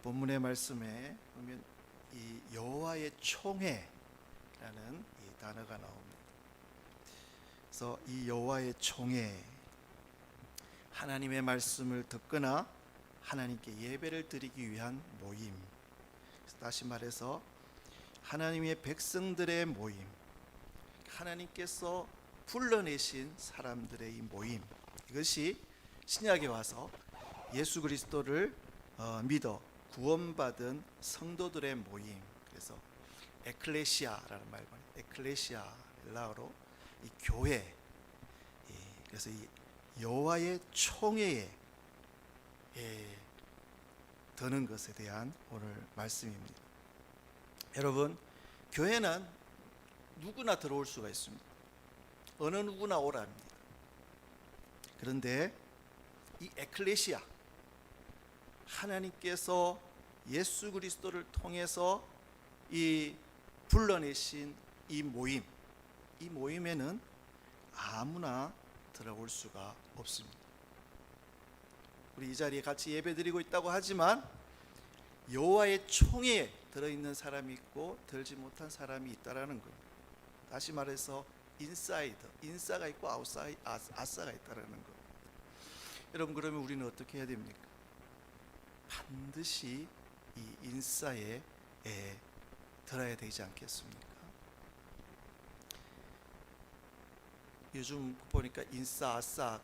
본문의 말씀에 보면 이 여호와의 총회라는 이 단어가 나옵니다. 그래서 이 여호와의 총회, 하나님의 말씀을 듣거나 하나님께 예배를 드리기 위한 모임. 다시 말해서 하나님의 백성들의 모임, 하나님께서 불러내신 사람들의 이 모임, 이것이 신약에 와서 예수 그리스도를 믿어 구원받은 성도들의 모임. 그래서 에클레시아라는 말과 에클레시아, 헬라어로 이 교회, 그래서 이 여호와의 총회에 드는 것에 대한 오늘 말씀입니다. 여러분, 교회는 누구나 들어올 수가 있습니다. 어느 누구나 오랍니다. 그런데 이 에클레시아, 하나님께서 예수 그리스도를 통해서 이 불러내신 이 모임에는 아무나 들어올 수가 없습니다. 우리 이 자리에 같이 예배드리고 있다고 하지만 여호와의 총회에 들어있는 사람이 있고 들지 못한 사람이 있다라는 겁니다. 다시 말해서 인싸가 있고 아싸가 있다라는 겁니다. 여러분, 그러면 우리는 어떻게 해야 됩니까? 반드시 이 인싸에 들어야 되지 않겠습니까? 요즘 보니까 인싸 아싸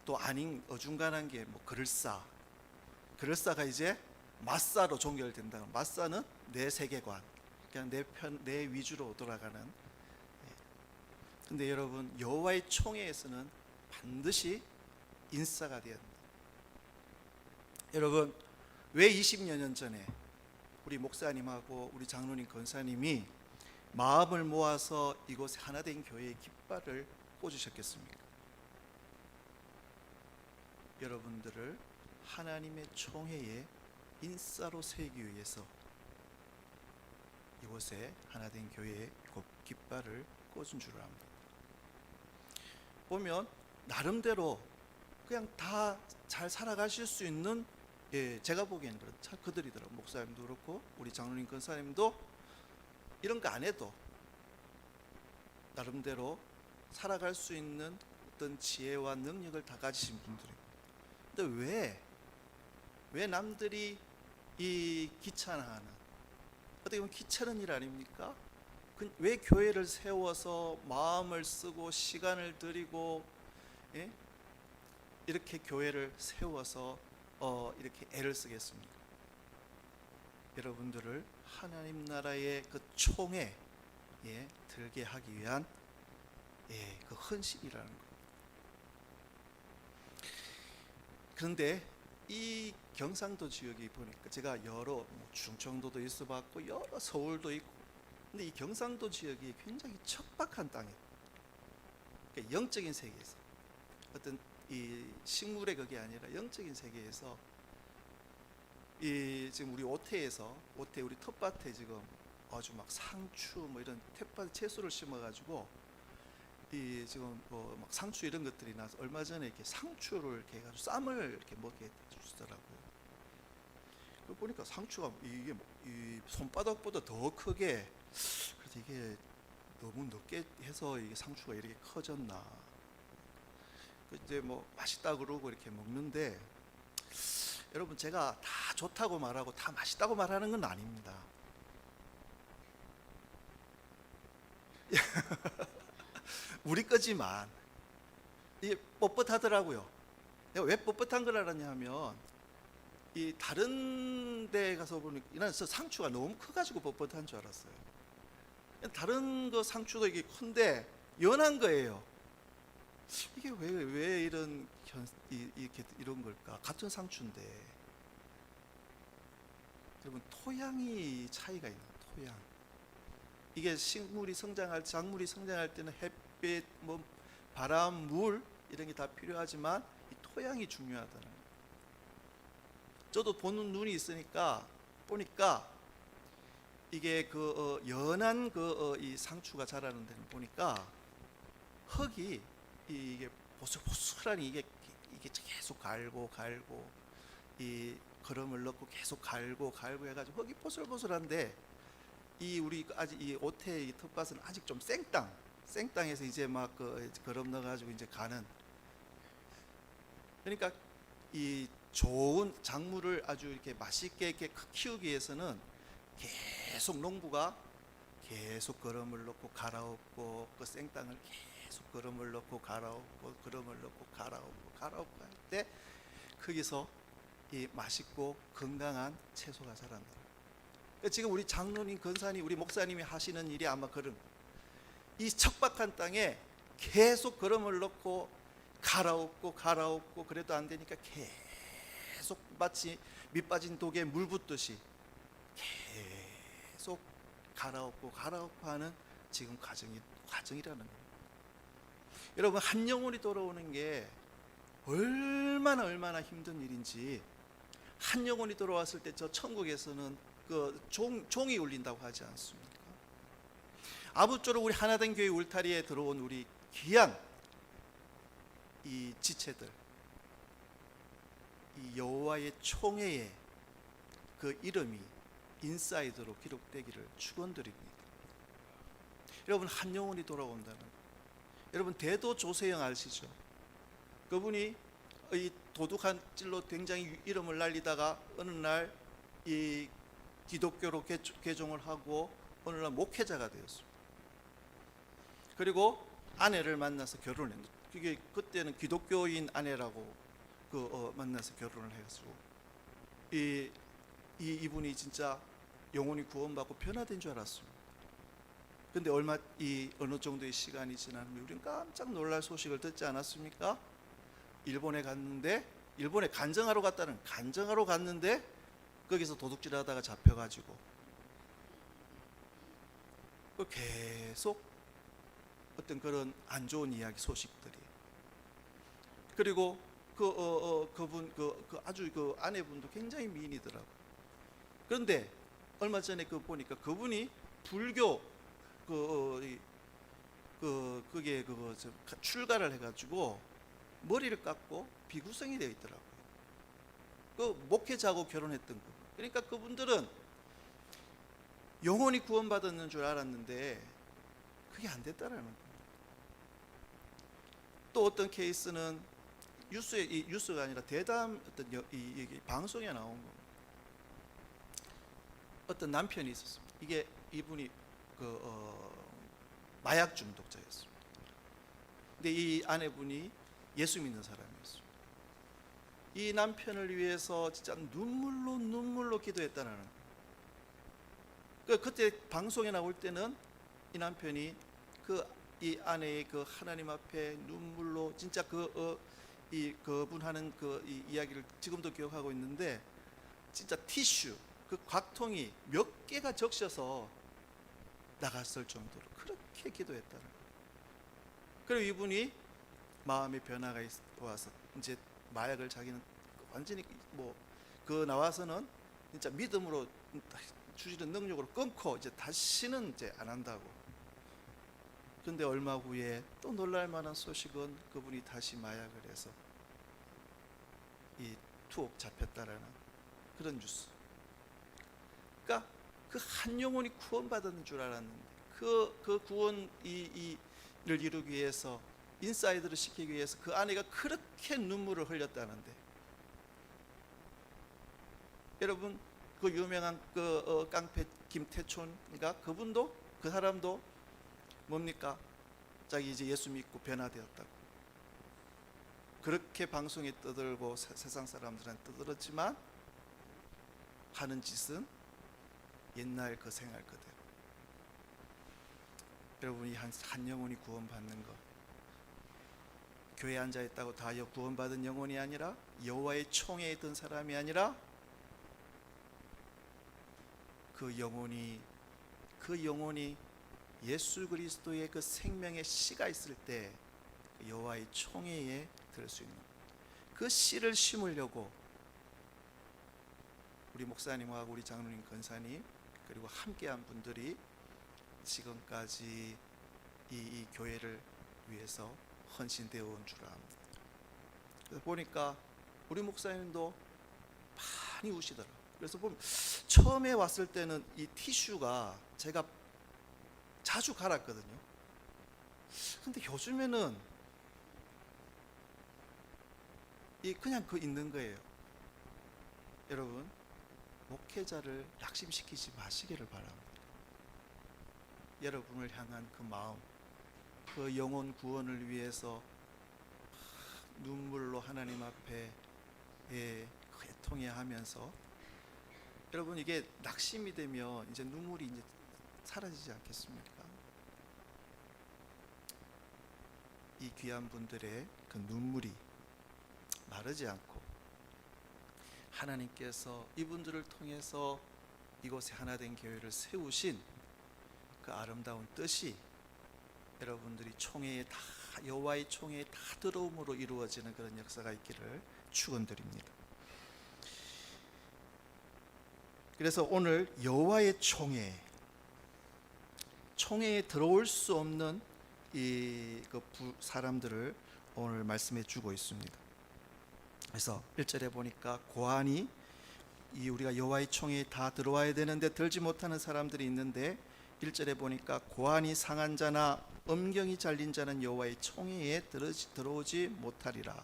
또 아닌 어중간한 게 뭐 그럴싸가 이제 마싸로 종결된다. 마싸는 내 세계관, 그냥 내 위주로 돌아가는. 근데 여러분, 여호와의 총회에서는 반드시 인싸가 되어야 합니다. 여러분, 왜 20여 년 전에 우리 목사님하고 우리 장로님 권사님이 마음을 모아서 이곳 하나된 교회의 깃발을 꽂으셨겠습니까? 여러분들을 하나님의 총회에 인싸로 세우기 위해서 이곳에 하나된 교회의 깃발을 꽂은 줄 압니다. 보면 나름대로 그냥 다 잘 살아가실 수 있는, 제가 보기에는 그들이더라고요. 목사님도 그렇고 우리 장로님 권사님도 이런 거 안 해도 나름대로 살아갈 수 있는 어떤 지혜와 능력을 다 가지신 분들이에요. 근데 왜 남들이 이 귀찮아하는, 어떻게 보면 귀찮은 일 아닙니까? 왜 교회를 세워서 마음을 쓰고 시간을 들이고 이렇게 교회를 세워서 이렇게 애를 쓰겠습니까? 여러분들을 하나님 나라의 그 총회에 들게 하기 위한 그 헌신이라는 것. 그런데 이 경상도 지역이 보니까 제가 여러 충청도도 있어봤고 여러 서울도 있고, 근데 이 경상도 지역이 굉장히 척박한 땅이에요. 그러니까 영적인 세계에서 어떤 이 식물의 그게 아니라 영적인 세계에서 지금 우리 오태 우리 텃밭에 지금 아주 막 상추 뭐 이런 텃밭 채소를 심어가지고 지금 막 상추 이런 것들이 나서 얼마 전에 이렇게 상추를 이렇게 해가지고 쌈을 이렇게 먹게 해주시더라고요. 그 보니까 상추가 이게 이 손바닥보다 더 크게, 그래서 이게 너무 늦게 해서 이게 상추가 이렇게 커졌나. 이제 뭐 맛있다 그러고 이렇게 먹는데, 여러분, 제가 다 좋다고 말하고 다 맛있다고 말하는 건 아닙니다. 우리 거지만 이게 뻣뻣하더라고요. 내가 왜 뻣뻣한 걸 알았냐 하면, 이 다른 데 가서 보니까 나는 상추가 너무 커가지고 뻣뻣한 줄 알았어요. 다른 거 상추도 이게 큰데 연한 거예요. 이게 왜 이런 걸까? 같은 상추인데. 여러분, 토양이 차이가 있는 토양. 이게 작물이 성장할 때는 햇빛, 바람, 물 이런 게 다 필요하지만 이 토양이 중요하다는 거예요. 저도 보는 눈이 있으니까 보니까 이게 연한 이 상추가 자라는 데는 보니까 흙이 이게 보슬보슬하니 이게 계속 갈고 이 거름을 넣고 계속 갈고 해가지고 흙이 보슬보슬한데 이 우리 아직 이 오태 이 텃밭은 아직 좀 생땅에서 이제 막 그 거름 넣어가지고 이제 가는, 그러니까 이 좋은 작물을 아주 이렇게 맛있게 이렇게 키우기 위해서는 계속 농부가 계속 거름을 넣고 갈아엎고 그 생땅을 계속 거름을 넣고 갈아엎고 거름을 넣고 갈아엎고 할 때 거기서 이 맛있고 건강한 채소가 자란다. 그러니까 지금 우리 장로님, 권사님, 우리 목사님이 하시는 일이 아마 그런, 이 척박한 땅에 계속 거름을 넣고 갈아엎고 그래도 안 되니까 계속 마치 밑 빠진 독에 물 붓듯이 계속 갈아엎고 하는 지금 과정이라는 겁니다. 여러분, 한 영혼이 돌아오는 게 얼마나 힘든 일인지, 한 영혼이 돌아왔을 때 저 천국에서는 그 종이 울린다고 하지 않습니까? 아무쪼록 우리 하나된 교회 울타리에 들어온 우리 귀한 이 지체들, 이 여호와의 총회의 그 이름이 인사이드로 기록되기를 축원드립니다. 여러분, 한 영혼이 돌아온다는 거. 여러분, 대도 조세영 아시죠? 그분이 이 도둑한 찔로 굉장히 이름을 날리다가 어느 날 이 기독교로 개종을 하고 어느 날 목회자가 되었습니다. 그리고 아내를 만나서 결혼했는데, 그게 그때는 기독교인 아내라고 만나서 결혼을 해가지고 이분이 진짜 영혼이 구원받고 변화된 줄 알았습니다. 근데 어느 정도의 시간이 지나면 우리는 깜짝 놀랄 소식을 듣지 않았습니까? 일본에 간증하러 갔는데 거기서 도둑질하다가 잡혀가지고 계속 어떤 그런 안 좋은 이야기 소식들이, 그리고 그분 아주 그 아내분도 굉장히 미인이더라고. 그런데 얼마 전에 보니까 그분이 불교 그게 출가를 해가지고 머리를 깎고 비구성이 되어 있더라고요. 그 목회자하고 결혼했던 거. 그러니까 그분들은 영혼이 구원받았는 줄 알았는데 그게 안 됐다라는 거예요. 또 어떤 케이스는 뉴스가 아니라 대담 어떤 이 방송에 나온 겁니다. 어떤 남편이 있었습니다. 이분이 마약 중독자였습니다. 근데 이 아내분이 예수 믿는 사람이었습니다. 이 남편을 위해서 진짜 눈물로 기도했다는 거예요. 그때 방송에 나올 때는 이 남편이 이 아내의 하나님 앞에 눈물로 진짜 그분 하는 이 이야기를 지금도 기억하고 있는데, 진짜 티슈 곽통이 몇 개가 적셔서 나갔을 정도로 그렇게 기도했다는 거예요. 그리고 이분이 마음의 변화가 와서 이제 마약을 자기는 완전히 나와서는 진짜 믿음으로 주시는 능력으로 끊고 이제 다시는 이제 안 한다고. 그런데 얼마 후에 또 놀랄만한 소식은 그분이 다시 마약을 해서 투옥 잡혔다라는 그런 뉴스. 그러니까 그 한 영혼이 구원받았는 줄 알았는데 그 구원 이를 이루기 위해서, 인사이드를 시키기 위해서 그 아내가 그렇게 눈물을 흘렸다는데, 여러분 그 유명한 깡패 김태촌인가, 그 사람도 뭡니까? 자기 이제 예수 믿고 변화되었다고 그렇게 방송에 떠들고 세상 사람들한테 떠들었지만 하는 짓은 옛날 그 생활 그대로. 여러분이 한 영혼이 구원받는 것, 교회에 앉아있다고 다 구원받은 영혼이 아니라, 여호와의 총회에 있던 사람이 아니라, 그 영혼이 예수 그리스도의 그 생명의 씨가 있을 때 여호와의 총회에 들 수 있는 그 씨를 심으려고 우리 목사님하고 우리 장로님, 권사님, 그리고 함께한 분들이 지금까지 이 교회를 위해서 헌신되어 온 줄 압니다. 그래서 보니까 우리 목사님도 많이 우시더라고요. 그래서 보면 처음에 왔을 때는 이 티슈가 제가 자주 갈았거든요. 근데 요즘에는 이 그냥 그 있는 거예요. 여러분, 목회자를 낙심시키지 마시기를 바랍니다. 여러분을 향한 그 마음, 그 영혼 구원을 위해서 눈물로 하나님 앞에 애통해하면서, 여러분, 이게 낙심이 되면 이제 눈물이 이제 사라지지 않겠습니까? 이 귀한 분들의 그 눈물이 마르지 않고 하나님께서 이분들을 통해서 이곳에 하나된 교회를 세우신 그 아름다운 뜻이 여러분들이 총회에 다, 여호와의 총회에 다 들어옴으로 이루어지는 그런 역사가 있기를 축원드립니다. 그래서 오늘 여호와의 총회에 들어올 수 없는 이 사람들을 오늘 말씀해 주고 있습니다. 그래서 1절에 보니까 고안이, 이 우리가 여호와의 총회에 다 들어와야 되는데 들지 못하는 사람들이 있는데, 1절에 보니까 고안이 상한 자나 음경이 잘린 자는 여호와의 총회에 들어오지 못하리라.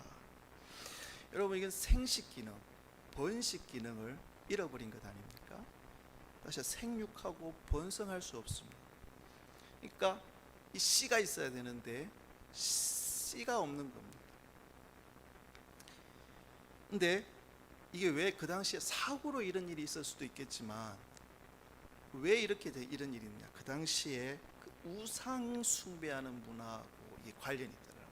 여러분, 이건 생식 기능, 번식 기능을 잃어버린 것 아닙니까? 다시 생육하고 번성할 수 없습니다. 그러니까 이 씨가 있어야 되는데 씨가 없는 겁니다. 근데 이게 왜 그 당시에 사고로 이런 일이 있을 수도 있겠지만 왜 이렇게 이런 일이 있냐? 그 당시에 그 우상 숭배하는 문화하고 이게 관련이 있더라고요.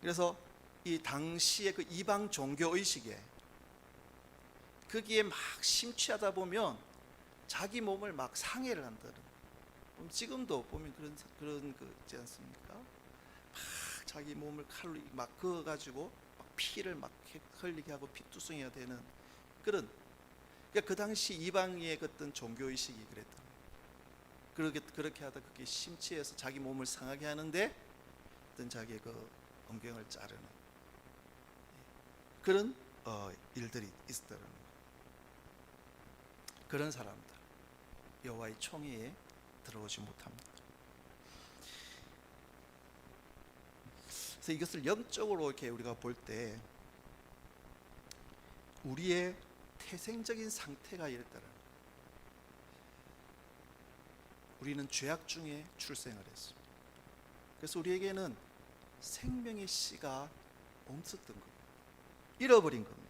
그래서 이 당시에 그 이방 종교 의식에 거기에 막 심취하다 보면 자기 몸을 막 상해를 한다는. 지금도 보면 그런 거 있지 않습니까? 막 자기 몸을 칼로 막 그어가지고 막 피를 막 흘리게 하고 피투성이가 되는 그런. 그러니까 그 당시 이방의 어떤 종교 의식이 그랬다. 그렇게 하다 그게 심취해서 자기 몸을 상하게 하는데 어떤 자기의 그 엉경을 자르는 그런 일들이 있었다는 거예요. 그런 사람들 여호와의 총회에 들어오지 못합니다. 그래서 이것을 영적으로 이렇게 우리가 볼 때 우리의 태생적인 상태가 이랬다는 거예요. 우리는 죄악 중에 출생을 했습니다. 그래서 우리에게는 생명의 씨가 없었던 겁니다. 잃어버린 겁니다.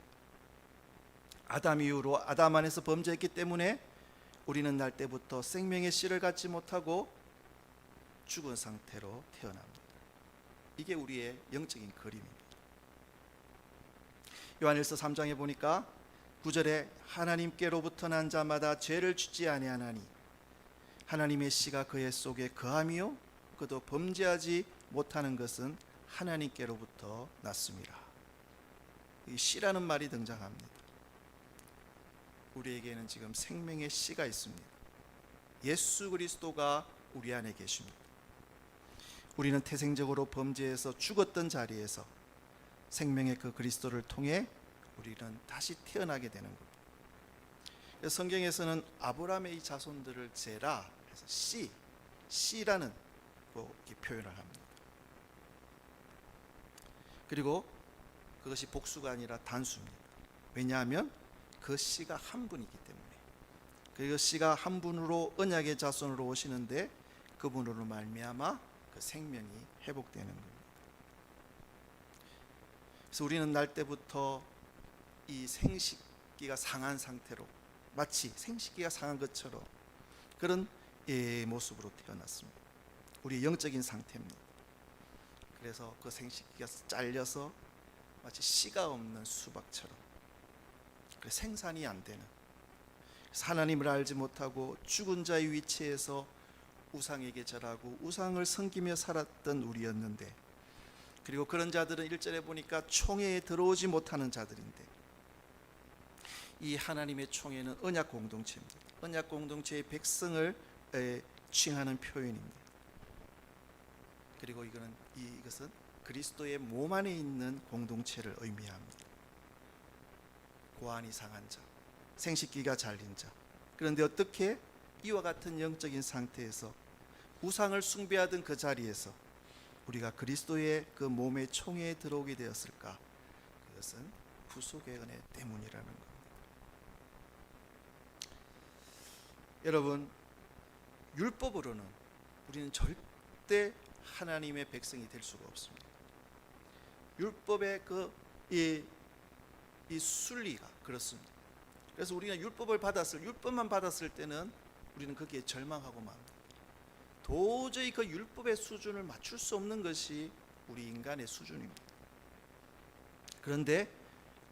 아담 이후로 아담 안에서 범죄했기 때문에 우리는 날 때부터 생명의 씨를 갖지 못하고 죽은 상태로 태어납니다. 이게 우리의 영적인 그림입니다. 요한일서 3장에 보니까 9절에 하나님께로부터 난 자마다 죄를 짓지 아니하나니 하나님의 씨가 그의 속에 거함이요 그도 범죄하지 못하는 것은 하나님께로부터 났습니다. 이 씨라는 말이 등장합니다. 우리에게는 지금 생명의 씨가 있습니다. 예수 그리스도가 우리 안에 계십니다. 우리는 태생적으로 범죄해서 죽었던 자리에서 생명의 그 그리스도를 통해 우리는 다시 태어나게 되는 겁니다. 성경에서는 아브라함의 이 자손들을 제라 해서 씨라는 이렇게 표현을 합니다. 그리고 그것이 복수가 아니라 단수입니다. 왜냐하면 그 씨가 한 분이기 때문에. 그 씨가 한 분으로 언약의 자손으로 오시는데 그분으로 말미암아 그 생명이 회복되는 겁니다. 그래서 우리는 날 때부터 이 생식기가 상한 상태로, 마치 생식기가 상한 것처럼 그런 모습으로 태어났습니다. 우리의 영적인 상태입니다. 그래서 그 생식기가 잘려서 마치 씨가 없는 수박처럼 생산이 안 되는, 하나님을 알지 못하고 죽은 자의 위치에서 우상에게 절하고 우상을 섬기며 살았던 우리였는데, 그리고 그런 자들은 1절에 보니까 총회에 들어오지 못하는 자들인데, 이 하나님의 총회는 언약 공동체입니다. 언약 공동체의 백성을 칭하는 표현입니다. 그리고 이것은 그리스도의 몸 안에 있는 공동체를 의미합니다. 고환이 상한 자, 생식기가 잘린 자. 그런데 어떻게 이와 같은 영적인 상태에서 우상을 숭배하던 그 자리에서 우리가 그리스도의 그 몸의 총회에 들어오게 되었을까? 그것은 구속의 은혜 때문이라는 겁니다. 여러분, 율법으로는 우리는 절대 하나님의 백성이 될 수가 없습니다. 율법의 이 순리가 그렇습니다. 그래서 우리가 율법만 받았을 때는 우리는 거기에 절망하고 맙니다. 도저히 그 율법의 수준을 맞출 수 없는 것이 우리 인간의 수준입니다. 그런데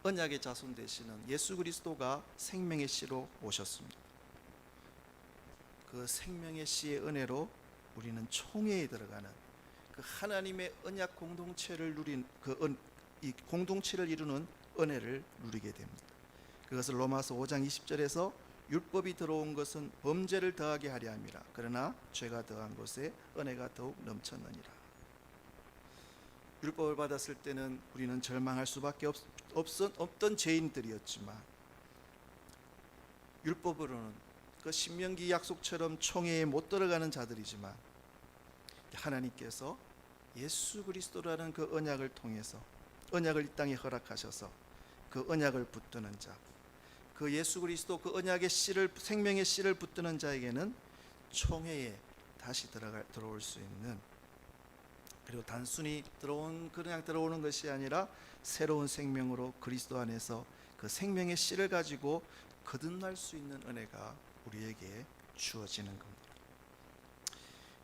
언약의 자손 되시는 예수 그리스도가 생명의 씨로 오셨습니다. 그 생명의 씨의 은혜로 우리는 총회에 들어가는 그 하나님의 언약 공동체를 이 공동체를 이루는 은혜를 누리게 됩니다. 그것을 로마서 5장 20절에서 율법이 들어온 것은 범죄를 더하게 하려 함이라. 그러나 죄가 더한 곳에 은혜가 더욱 넘쳤느니라. 율법을 받았을 때는 우리는 절망할 수밖에 없던 죄인들이었지만 율법으로는 그 신명기 약속처럼 총회에 못 들어가는 자들이지만 하나님께서 예수 그리스도라는 그 언약을 통해서 언약을 이 땅에 허락하셔서 그 언약을 붙드는 자, 그 예수 그리스도 그 언약의 씨를, 생명의 씨를 붙드는 자에게는 총회에 다시 들어올 수 있는, 그리고 단순히 그냥 들어오는 것이 아니라 새로운 생명으로 그리스도 안에서 그 생명의 씨를 가지고 거듭날 수 있는 은혜가 우리에게 주어지는 겁니다.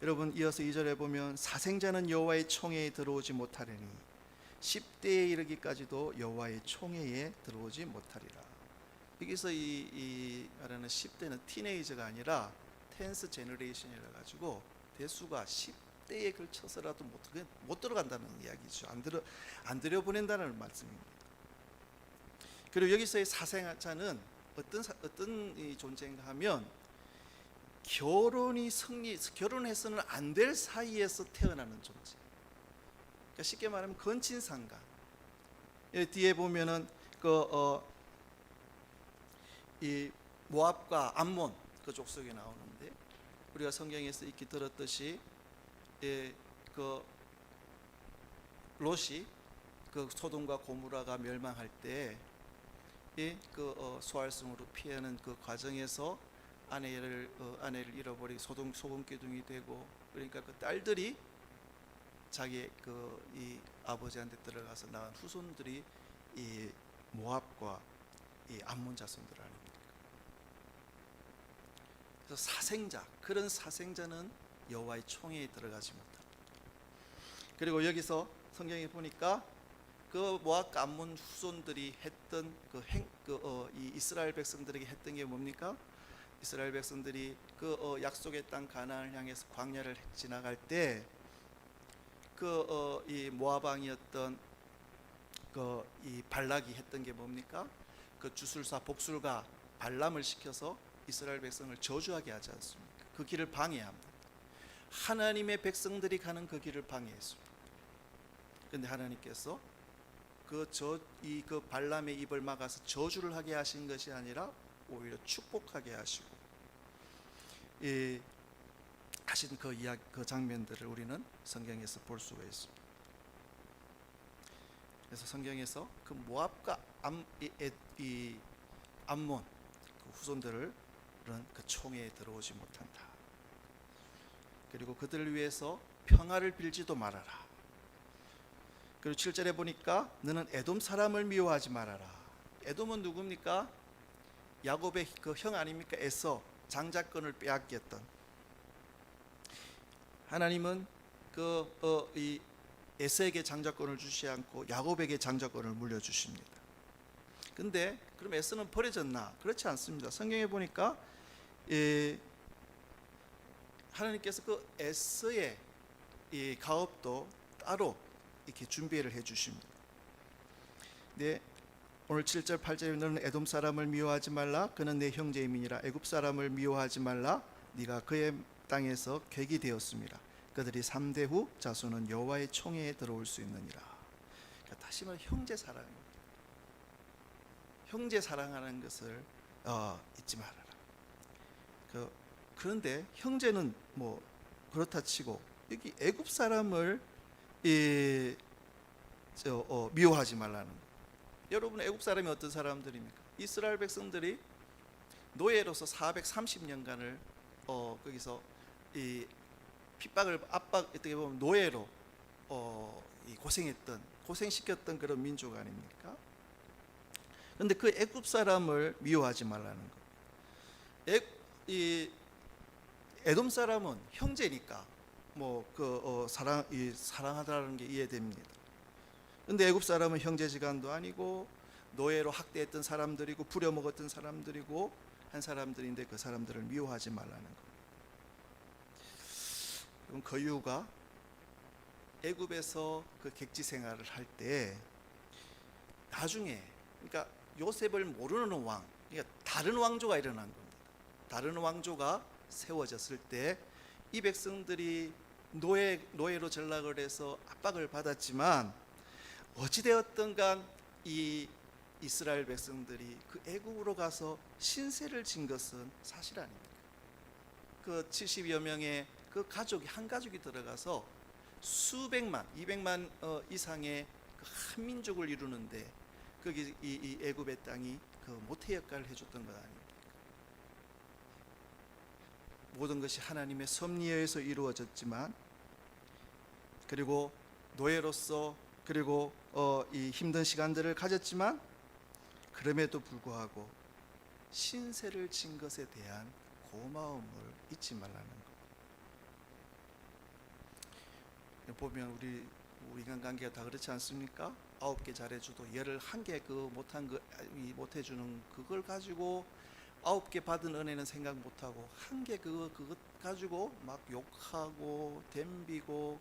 여러분, 이어서 2절에 보면 사생자는 여호와의 총회에 들어오지 못하리니 10대에 이르기까지도 여호와의 총회에 들어오지 못하리라. 여기서 이 말하는 10대는 티네이저가 아니라 텐스 제너레이션이라 가지고 대수가 10대에 걸쳐서라도 못 들어간다는 이야기죠. 안 들여보낸다는 말씀입니다. 그리고 여기서의 사생자는 어떤 존재인가 하면 결혼해서는 안 될 사이에서 태어나는 존재. 그러니까 쉽게 말하면 건친상간. 뒤에 보면은 이 모압과 암몬 그 족속에 나오는데, 우리가 성경에서 익히 들었듯이 그 롯이 그 소돔과 고모라가 멸망할 때 소알성으로 피하는 그 과정에서 아내를 잃어버리고 소금 기둥이 되고, 그러니까 그 딸들이 자기 이 아버지한테 들어가서 낳은 후손들이 이 모압과 이 암몬 자손들 아닙니까? 그래서 그런 사생자는 여호와의 총회에 들어가지 못한다. 그리고 여기서 성경에 보니까 그 모압과 암몬 후손들이 했던 이 이스라엘 백성들에게 했던 게 뭡니까? 이스라엘 백성들이 약속의 땅 가나안을 향해서 광야를 지나갈 때 이 모압 왕이었던 이 발락이 했던 게 뭡니까? 그 주술사 복술가 발람을 시켜서 이스라엘 백성을 저주하게 하지 않습니까? 그 길을 방해합니다. 하나님의 백성들이 가는 그 길을 방해했습니다. 그런데 하나님께서 그 발람의 입을 막아서 저주를 하게 하신 것이 아니라 오히려 축복하게 하시고 하신 그 장면들을 우리는 성경에서 볼 수가 있습니다. 그래서 성경에서 그 모압과 암몬 그 후손들은 그 총회에 들어오지 못한다. 그리고 그들을 위해서 평화를 빌지도 말아라. 그리고 7절에 보니까 너는 에돔 사람을 미워하지 말아라. 에돔은 누굽니까? 야곱의 그 형 아닙니까? 에서 장자권을 빼앗겼던. 하나님은 이 에서에게 장자권을 주지 않고 야곱에게 장자권을 물려주십니다. 근데 그럼 에서는 버려졌나? 그렇지 않습니다. 성경에 보니까 하나님께서 그 에서의 이 가업도 따로 이렇게 준비를 해주십니다. 네, 오늘 7절 8절에 너는 에돔 사람을 미워하지 말라. 그는 내 형제임이니라. 애굽 사람을 미워하지 말라. 네가 그의 땅에서 객이 되었습니다. 그들이 3대 후 자손은 여호와의 총회에 들어올 수 있느니라. 그러니까 다시 말해 형제 사랑입니다. 형제 사랑하는 것을 잊지 말아라. 그런데 형제는 뭐 그렇다 치고 여기 애굽 사람을 미워하지 말라는 거. 여러분, 애굽 사람이 어떤 사람들입니까? 이스라엘 백성들이 노예로서 430년간을 거기서 이 핍박을 어떻게 보면 노예로 고생시켰던 그런 민족 아닙니까? 그런데 그 애굽 사람을 미워하지 말라는 거. 에돔 사람은 형제니까 사랑하다라는 게 이해됩니다. 근데 애굽 사람은 형제지간도 아니고 노예로 학대했던 사람들이고 부려먹었던 사람들이고 한 사람들인데 그 사람들을 미워하지 말라는 거. 그럼 그 이유가 애굽에서 그 객지 생활을 할 때 나중에, 그러니까 요셉을 모르는 왕, 그러니까 다른 왕조가 일어난 겁니다. 다른 왕조가 세워졌을 때 이 백성들이 노예로 전락을 해서 압박을 받았지만 어찌되었든 간 이 이스라엘 백성들이 그 애굽으로 가서 신세를 진 것은 사실 아닙니까? 그 70여 명의 그 가족이 한 가족이 들어가서 수백만, 200만 이상의 그 한 민족을 이루는데 거기 이 애굽의 땅이 그 모태 역할을 해줬던 것 아닙니까? 모든 것이 하나님의 섭리에 의해서 이루어졌지만, 그리고 노예로서 그리고 이 힘든 시간들을 가졌지만 그럼에도 불구하고 신세를 진 것에 대한 고마움을 잊지 말라는 것. 보면 우리 인간관계가 다 그렇지 않습니까? 9개 잘해줘도 11개 못 해주는 그걸 가지고 9개 받은 은혜는 생각 못하고 1개 그것 가지고 막 욕하고 덤비고,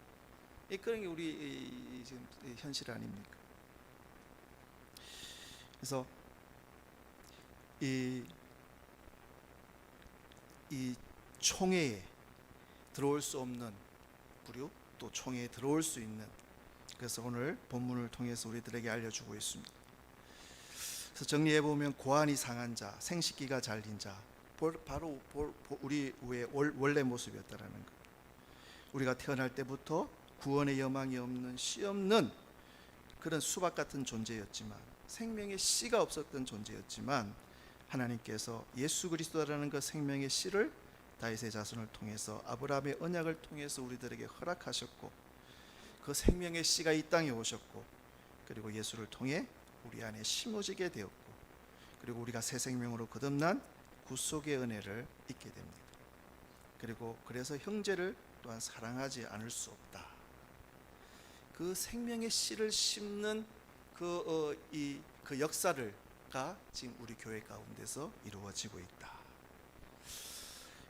그런 게 우리 지금 현실 아닙니까? 그래서 이 총회에 들어올 수 없는 부류, 또 총회에 들어올 수 있는, 그래서 오늘 본문을 통해서 우리들에게 알려주고 있습니다. 그래서 정리해 보면 고안이 상한 자, 생식기가 잘린 자, 바로 우리 원래 모습이었다라는 것. 우리가 태어날 때부터 구원의 여망이 없는, 씨 없는 그런 수박 같은 존재였지만, 생명의 씨가 없었던 존재였지만, 하나님께서 예수 그리스도라는 그 생명의 씨를 다윗의 자손을 통해서, 아브라함의 언약을 통해서 우리들에게 허락하셨고, 그 생명의 씨가 이 땅에 오셨고, 그리고 예수를 통해 우리 안에 심어지게 되었고, 그리고 우리가 새 생명으로 거듭난 구속의 은혜를 잊게 됩니다. 그리고 그래서 형제를 또한 사랑하지 않을 수 없다. 그 생명의 씨를 심는 그 역사가 지금 우리 교회 가운데서 이루어지고 있다.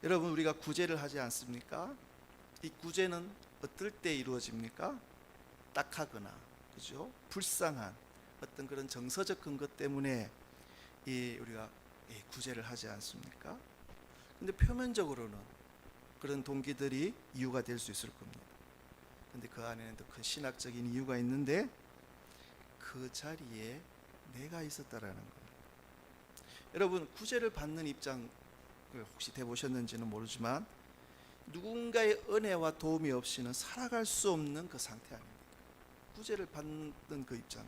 여러분, 우리가 구제를 하지 않습니까? 이 구제는 어떨 때 이루어집니까? 딱하거나, 그죠? 불쌍한 어떤 그런 정서적 근거 때문에 우리가 구제를 하지 않습니까? 근데 표면적으로는 그런 동기들이 이유가 될 수 있을 겁니다. 근데 그 안에는 더 큰 신학적인 이유가 있는데, 그 자리에 내가 있었다라는 겁니다. 여러분, 구제를 받는 입장을 혹시 돼보셨는지는 모르지만 누군가의 은혜와 도움이 없이는 살아갈 수 없는 그 상태 아닙니까? 구제를 받는 그 입장.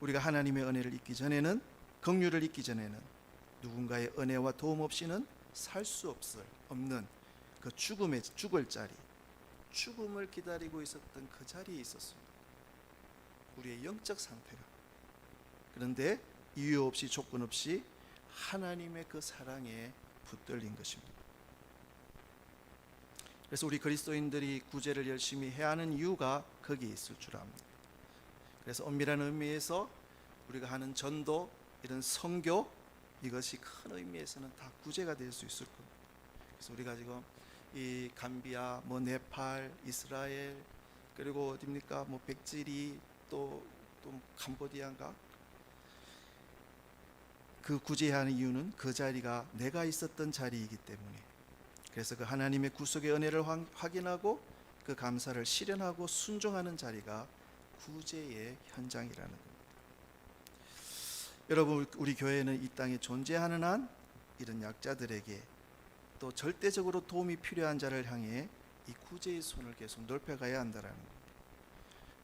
우리가 하나님의 은혜를 잊기 전에는, 긍휼을 잊기 전에는 누군가의 은혜와 도움 없이는 살 수 없는 그 죽을 자리, 죽음을 기다리고 있었던 그 자리에 있었습니다. 우리의 영적 상태가. 그런데 이유 없이, 조건 없이 하나님의 그 사랑에 붙들린 것입니다. 그래서 우리 그리스도인들이 구제를 열심히 해야 하는 이유가 거기에 있을 줄 압니다. 그래서 엄밀한 의미에서 우리가 하는 전도, 이런 선교, 이것이 큰 의미에서는 다 구제가 될 수 있을 겁니다. 그래서 우리가 지금 이 감비아, 네팔, 이스라엘, 그리고 어디입니까? 백지리, 또 캄보디아인가? 그 구제하는 이유는 그 자리가 내가 있었던 자리이기 때문에, 그래서 그 하나님의 구속의 은혜를 확인하고 그 감사를 실현하고 순종하는 자리가 구제의 현장이라는 겁니다. 여러분, 우리 교회는 이 땅에 존재하는 한 이런 약자들에게 또 절대적으로 도움이 필요한 자를 향해 이 구제의 손을 계속 넓혀가야 한다라는 겁니다.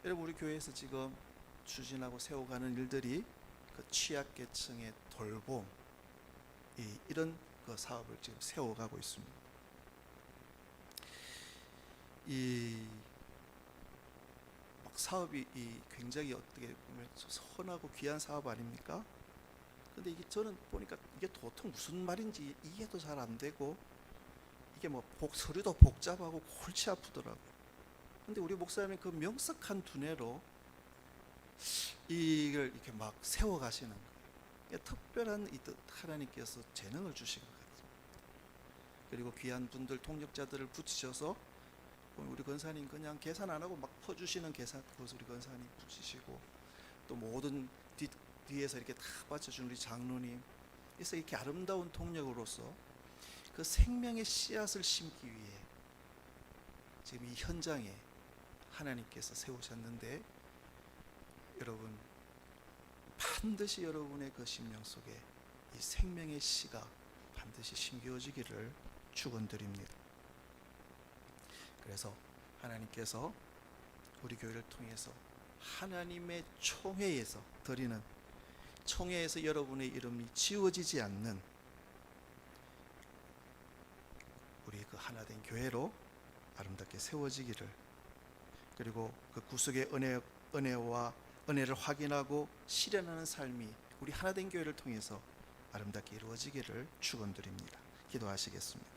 여러분, 우리 교회에서 지금 추진하고 세워가는 일들이 그 취약계층의 돌봄, 이런 그 사업을 지금 세워가고 있습니다. 이 사업이 굉장히 어떻게 보면 선하고 귀한 사업 아닙니까? 근데 이게 저는 보니까 이게 도통 무슨 말인지 이해도 잘 안 되고, 이게 뭐 서류도 복잡하고 골치 아프더라고요. 근데 우리 목사님이 그 명석한 두뇌로 이걸 이렇게 막 세워가시는 거예요. 특별한 하나님께서 재능을 주신 것 같아요. 그리고 귀한 분들, 통역자들을 붙이셔서 우리 권사님 그냥 계산 안 하고 막 퍼주시는 계산, 그것을 우리 권사님 붙이시고, 또 모든 뒤에서 이렇게 다 받쳐주는 우리 장로님, 그래서 이렇게 아름다운 통역으로서 그 생명의 씨앗을 심기 위해 지금 이 현장에 하나님께서 세우셨는데, 여러분 반드시 여러분의 그 심령 속에 이 생명의 씨가 반드시 심겨지기를 축원드립니다. 그래서 하나님께서 우리 교회를 통해서 하나님의 총회에서 드리는, 총회에서 여러분의 이름이 지워지지 않는 우리 그 하나된 교회로 아름답게 세워지기를, 그리고 그 구속의 은혜를 확인하고 실현하는 삶이 우리 하나된 교회를 통해서 아름답게 이루어지기를 축원드립니다. 기도하시겠습니다.